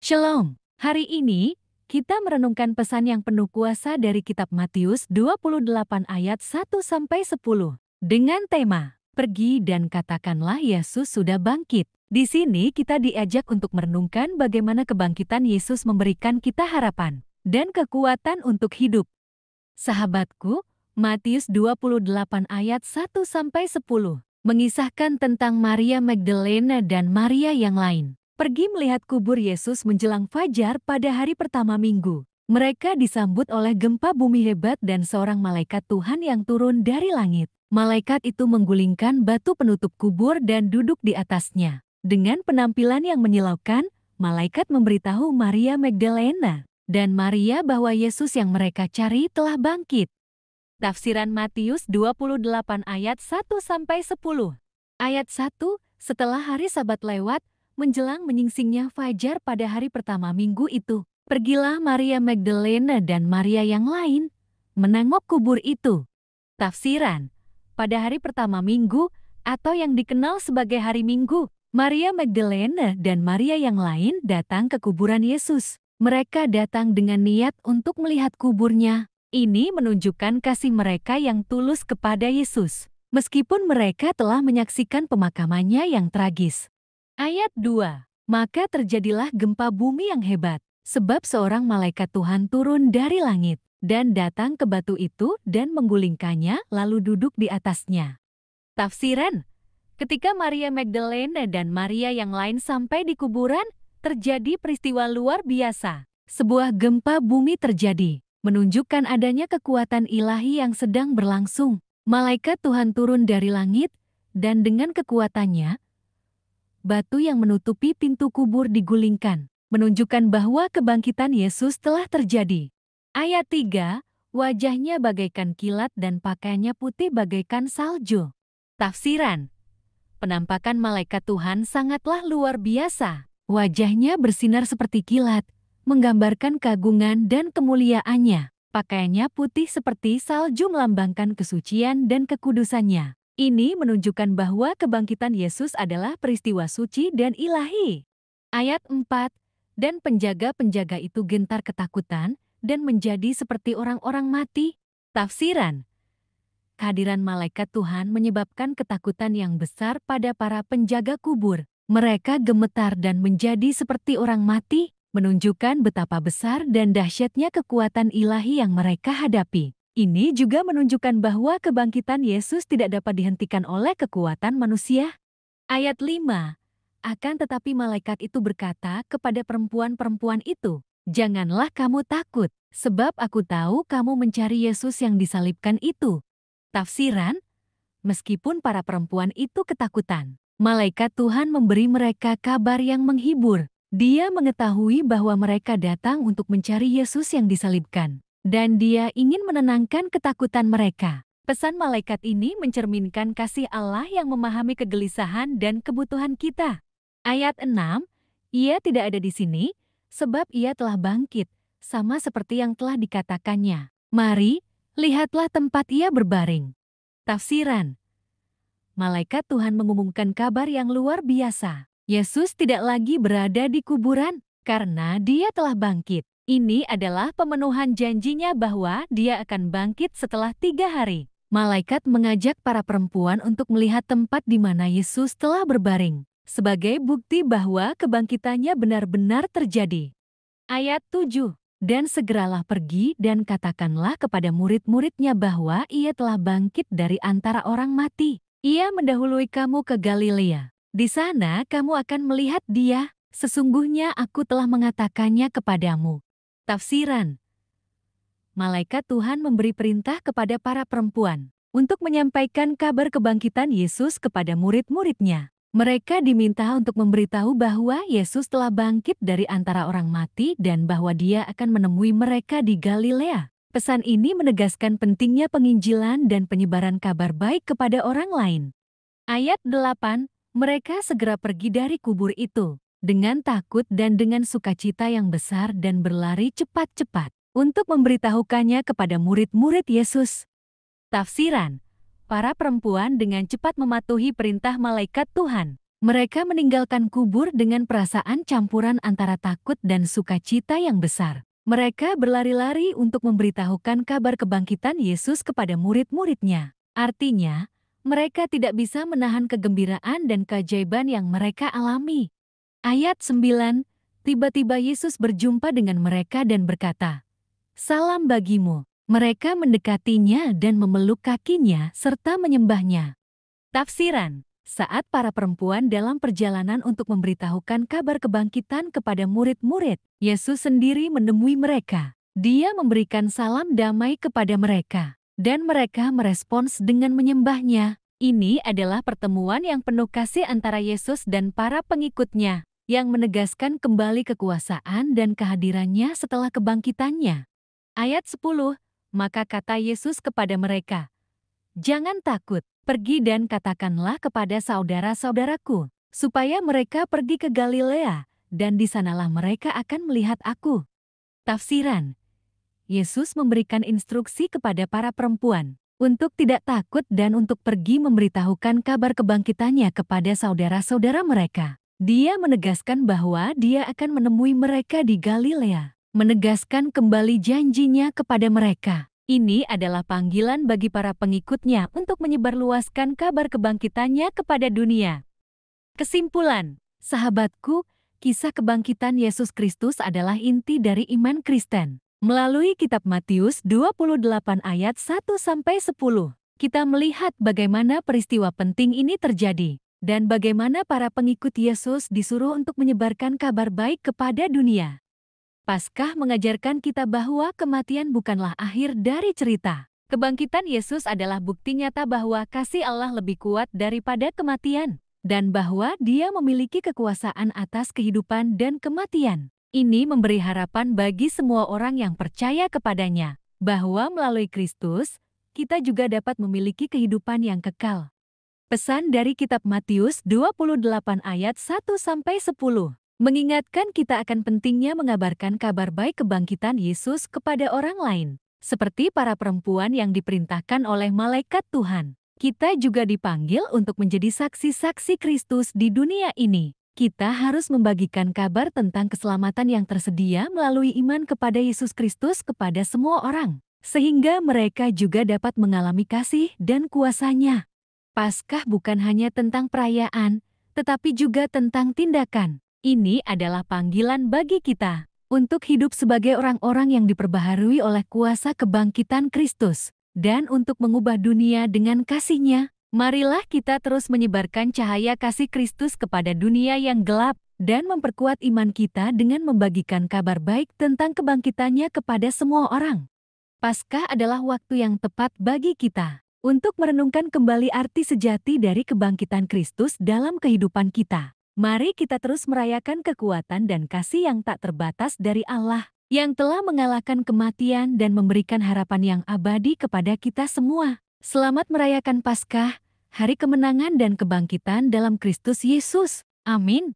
Shalom, hari ini kita merenungkan pesan yang penuh kuasa dari kitab Matius 28 ayat 1-10 dengan tema, Pergi dan katakanlah Yesus sudah bangkit. Di sini kita diajak untuk merenungkan bagaimana kebangkitan Yesus memberikan kita harapan dan kekuatan untuk hidup. Sahabatku, Matius 28 ayat 1-10 mengisahkan tentang Maria Magdalena dan Maria yang lain. Pergi melihat kubur Yesus menjelang fajar pada hari pertama minggu. Mereka disambut oleh gempa bumi hebat dan seorang malaikat Tuhan yang turun dari langit. Malaikat itu menggulingkan batu penutup kubur dan duduk di atasnya. Dengan penampilan yang menyilaukan, malaikat memberitahu Maria Magdalena dan Maria bahwa Yesus yang mereka cari telah bangkit. Tafsiran Matius 28 ayat 1-10. Ayat 1, setelah hari Sabat lewat, menjelang menyingsingnya fajar pada hari pertama minggu itu, pergilah Maria Magdalena dan Maria yang lain menengok kubur itu. Tafsiran, pada hari pertama minggu atau yang dikenal sebagai hari Minggu, Maria Magdalena dan Maria yang lain datang ke kuburan Yesus. Mereka datang dengan niat untuk melihat kuburnya. Ini menunjukkan kasih mereka yang tulus kepada Yesus, meskipun mereka telah menyaksikan pemakamannya yang tragis. Ayat 2, maka terjadilah gempa bumi yang hebat, sebab seorang malaikat Tuhan turun dari langit, dan datang ke batu itu dan menggulingkannya lalu duduk di atasnya. Tafsiran, ketika Maria Magdalena dan Maria yang lain sampai di kuburan, terjadi peristiwa luar biasa. Sebuah gempa bumi terjadi, menunjukkan adanya kekuatan ilahi yang sedang berlangsung. Malaikat Tuhan turun dari langit, dan dengan kekuatannya, batu yang menutupi pintu kubur digulingkan, menunjukkan bahwa kebangkitan Yesus telah terjadi. Ayat 3, wajahnya bagaikan kilat dan pakaiannya putih bagaikan salju. Tafsiran, penampakan malaikat Tuhan sangatlah luar biasa. Wajahnya bersinar seperti kilat, menggambarkan keagungan dan kemuliaannya. Pakaiannya putih seperti salju melambangkan kesucian dan kekudusannya. Ini menunjukkan bahwa kebangkitan Yesus adalah peristiwa suci dan ilahi. Ayat 4, dan penjaga-penjaga itu gentar ketakutan dan menjadi seperti orang-orang mati. Tafsiran, kehadiran malaikat Tuhan menyebabkan ketakutan yang besar pada para penjaga kubur. Mereka gemetar dan menjadi seperti orang mati, menunjukkan betapa besar dan dahsyatnya kekuatan ilahi yang mereka hadapi. Ini juga menunjukkan bahwa kebangkitan Yesus tidak dapat dihentikan oleh kekuatan manusia. Ayat 5, akan tetapi malaikat itu berkata kepada perempuan-perempuan itu, "Janganlah kamu takut, sebab aku tahu kamu mencari Yesus yang disalibkan itu." Tafsiran, meskipun para perempuan itu ketakutan, malaikat Tuhan memberi mereka kabar yang menghibur. Dia mengetahui bahwa mereka datang untuk mencari Yesus yang disalibkan, dan dia ingin menenangkan ketakutan mereka. Pesan malaikat ini mencerminkan kasih Allah yang memahami kegelisahan dan kebutuhan kita. Ayat 6, ia tidak ada di sini, sebab ia telah bangkit, sama seperti yang telah dikatakannya. Mari, lihatlah tempat ia berbaring. Tafsiran, malaikat Tuhan mengumumkan kabar yang luar biasa. Yesus tidak lagi berada di kuburan karena dia telah bangkit. Ini adalah pemenuhan janjinya bahwa dia akan bangkit setelah 3 hari. Malaikat mengajak para perempuan untuk melihat tempat di mana Yesus telah berbaring, sebagai bukti bahwa kebangkitannya benar-benar terjadi. Ayat 7, dan segeralah pergi dan katakanlah kepada murid-muridnya bahwa ia telah bangkit dari antara orang mati. Ia mendahului kamu ke Galilea. Di sana kamu akan melihat dia. Sesungguhnya aku telah mengatakannya kepadamu. Tafsiran, malaikat Tuhan memberi perintah kepada para perempuan untuk menyampaikan kabar kebangkitan Yesus kepada murid-muridnya. Mereka diminta untuk memberitahu bahwa Yesus telah bangkit dari antara orang mati dan bahwa dia akan menemui mereka di Galilea. Pesan ini menegaskan pentingnya penginjilan dan penyebaran kabar baik kepada orang lain. Ayat 8, mereka segera pergi dari kubur itu dengan takut dan dengan sukacita yang besar dan berlari cepat-cepat untuk memberitahukannya kepada murid-murid Yesus. Tafsiran, para perempuan dengan cepat mematuhi perintah malaikat Tuhan. Mereka meninggalkan kubur dengan perasaan campuran antara takut dan sukacita yang besar. Mereka berlari-lari untuk memberitahukan kabar kebangkitan Yesus kepada murid-muridnya. Artinya, mereka tidak bisa menahan kegembiraan dan keajaiban yang mereka alami. Ayat 9, tiba-tiba Yesus berjumpa dengan mereka dan berkata, "Salam bagimu." Mereka mendekatinya dan memeluk kakinya serta menyembahnya. Tafsiran: saat para perempuan dalam perjalanan untuk memberitahukan kabar kebangkitan kepada murid-murid, Yesus sendiri menemui mereka. Dia memberikan salam damai kepada mereka, dan mereka merespons dengan menyembahnya. Ini adalah pertemuan yang penuh kasih antara Yesus dan para pengikutnya, yang menegaskan kembali kekuasaan dan kehadirannya setelah kebangkitannya. Ayat 10, maka kata Yesus kepada mereka, "Jangan takut, pergi dan katakanlah kepada saudara-saudaraku, supaya mereka pergi ke Galilea, dan di sanalah mereka akan melihat aku." Tafsiran: Yesus memberikan instruksi kepada para perempuan untuk tidak takut dan untuk pergi memberitahukan kabar kebangkitannya kepada saudara-saudara mereka. Dia menegaskan bahwa dia akan menemui mereka di Galilea, menegaskan kembali janjinya kepada mereka. Ini adalah panggilan bagi para pengikutnya untuk menyebarluaskan kabar kebangkitannya kepada dunia. Kesimpulan, sahabatku, kisah kebangkitan Yesus Kristus adalah inti dari iman Kristen. Melalui kitab Matius 28 ayat 1-10, kita melihat bagaimana peristiwa penting ini terjadi, dan bagaimana para pengikut Yesus disuruh untuk menyebarkan kabar baik kepada dunia. Paskah mengajarkan kita bahwa kematian bukanlah akhir dari cerita. Kebangkitan Yesus adalah bukti nyata bahwa kasih Allah lebih kuat daripada kematian, dan bahwa Dia memiliki kekuasaan atas kehidupan dan kematian. Ini memberi harapan bagi semua orang yang percaya kepadanya, bahwa melalui Kristus, kita juga dapat memiliki kehidupan yang kekal. Pesan dari kitab Matius 28 ayat 1-10. Mengingatkan kita akan pentingnya mengabarkan kabar baik kebangkitan Yesus kepada orang lain. Seperti para perempuan yang diperintahkan oleh malaikat Tuhan, kita juga dipanggil untuk menjadi saksi-saksi Kristus di dunia ini. Kita harus membagikan kabar tentang keselamatan yang tersedia melalui iman kepada Yesus Kristus kepada semua orang, sehingga mereka juga dapat mengalami kasih dan kuasa-Nya. Paskah bukan hanya tentang perayaan, tetapi juga tentang tindakan. Ini adalah panggilan bagi kita untuk hidup sebagai orang-orang yang diperbaharui oleh kuasa kebangkitan Kristus, dan untuk mengubah dunia dengan kasih-Nya. Marilah kita terus menyebarkan cahaya kasih Kristus kepada dunia yang gelap, dan memperkuat iman kita dengan membagikan kabar baik tentang kebangkitannya kepada semua orang. Paskah adalah waktu yang tepat bagi kita untuk merenungkan kembali arti sejati dari kebangkitan Kristus dalam kehidupan kita. Mari kita terus merayakan kekuatan dan kasih yang tak terbatas dari Allah, yang telah mengalahkan kematian dan memberikan harapan yang abadi kepada kita semua. Selamat merayakan Paskah, hari kemenangan dan kebangkitan dalam Kristus Yesus. Amin.